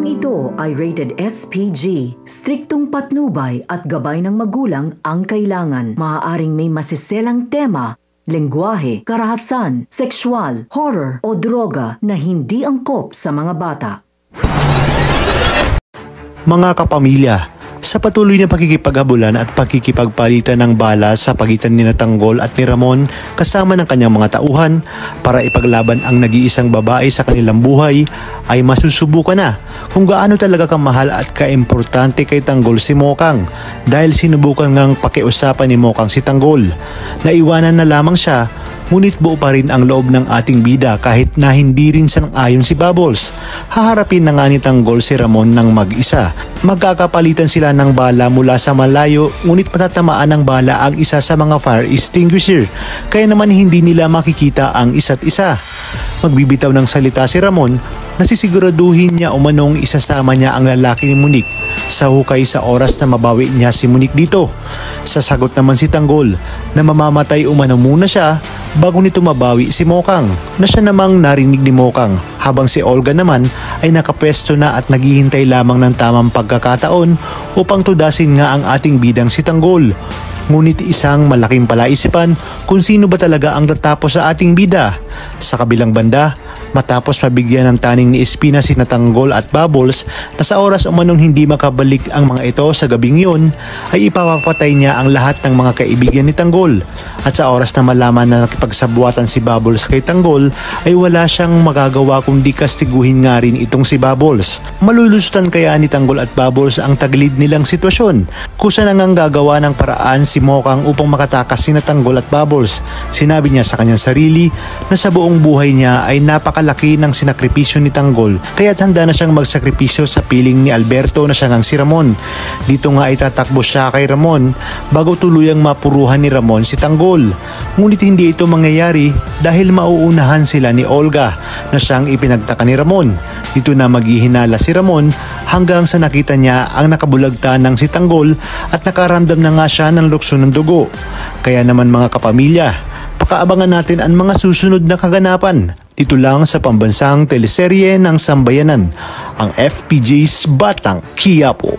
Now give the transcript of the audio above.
Programang ito ay rated SPG. Striktong patnubay at gabay ng magulang ang kailangan. Maaaring may masiselang tema, lengguwahe, karahasan, sexual, horror o droga na hindi angkop sa mga bata. Mga kapamilya, sa patuloy na pakikipaghabulan at pakikipagpalitan ng bala sa pagitan ni Tanggol at ni Ramon kasama ng kanyang mga tauhan para ipaglaban ang nag-iisang babae sa kanilang buhay, ay masusubukan na kung gaano talaga kamahal at kaimportante kay Tanggol si Mokang, dahil sinubukan ngang pakiusapan ni Mokang si Tanggol. Naiwanan na lamang siya, ngunit buo pa rin ang loob ng ating bida kahit na hindi rin sang-ayon si Bubbles. Haharapin na nga ni Tanggol si Ramon ng mag-isa. Magkakapalitan sila ng bala mula sa malayo, ngunit matatamaan ng bala ang isa sa mga fire extinguisher, kaya naman hindi nila makikita ang isa't isa. Magbibitaw ng salita si Ramon na sisiguraduhin niya umanong isasama niya ang lalaki ni Monique sa hukay sa oras na mabawi niya si Monique dito. Sasagot naman si Tanggol na mamamatay umano muna siya bago nito mabawi si Mokang, na siya namang narinig ni Mokang, habang si Olga naman ay nakapwesto na at naghihintay lamang ng tamang pagkakataon upang tudasin nga ang ating bidang si Tanggol. Ngunit isang malaking palaisipan kung sino ba talaga ang tatapos sa ating bida. Sa kabilang banda, matapos mabigyan ng taning ni Espina si Tanggol at Bubbles na sa oras umanong hindi makabalik ang mga ito sa gabing yun, ay ipapapatay niya ang lahat ng mga kaibigan ni Tanggol. At sa oras na malaman na nakipagsabuatan si Bubbles kay Tanggol, ay wala siyang magagawa kundi kastiguhin nga rin itong si Bubbles. Malulusutan kaya ni Tanggol at Bubbles ang tagilid nilang sitwasyon? Kusa na ngang gagawa ng paraan si Mokang upang makatakas si Tanggol at Bubbles. Sinabi niya sa kanyang sarili na sa buong buhay niya ay napakalaki ng sinakripisyo ni Tanggol, kaya't handa na siyang magsakripisyo sa piling ni Alberto na siya ngang si Ramon. Dito nga itatakbo siya kay Ramon bago tuluyang mapuruhan ni Ramon si Tanggol. Ngunit hindi ito mangyayari dahil mauunahan sila ni Olga na siyang ipinagtaka ni Ramon. Dito na maghihinala si Ramon hanggang sa nakita niya ang nakabulagta ng si Tanggol at nakaramdam na nga siya ng lukso ng dugo. Kaya naman mga kapamilya, pakaabangan natin ang mga susunod na kaganapan dito lang sa pambansang teleserye ng Sambayanan, ang FPJ's Batang Quiapo.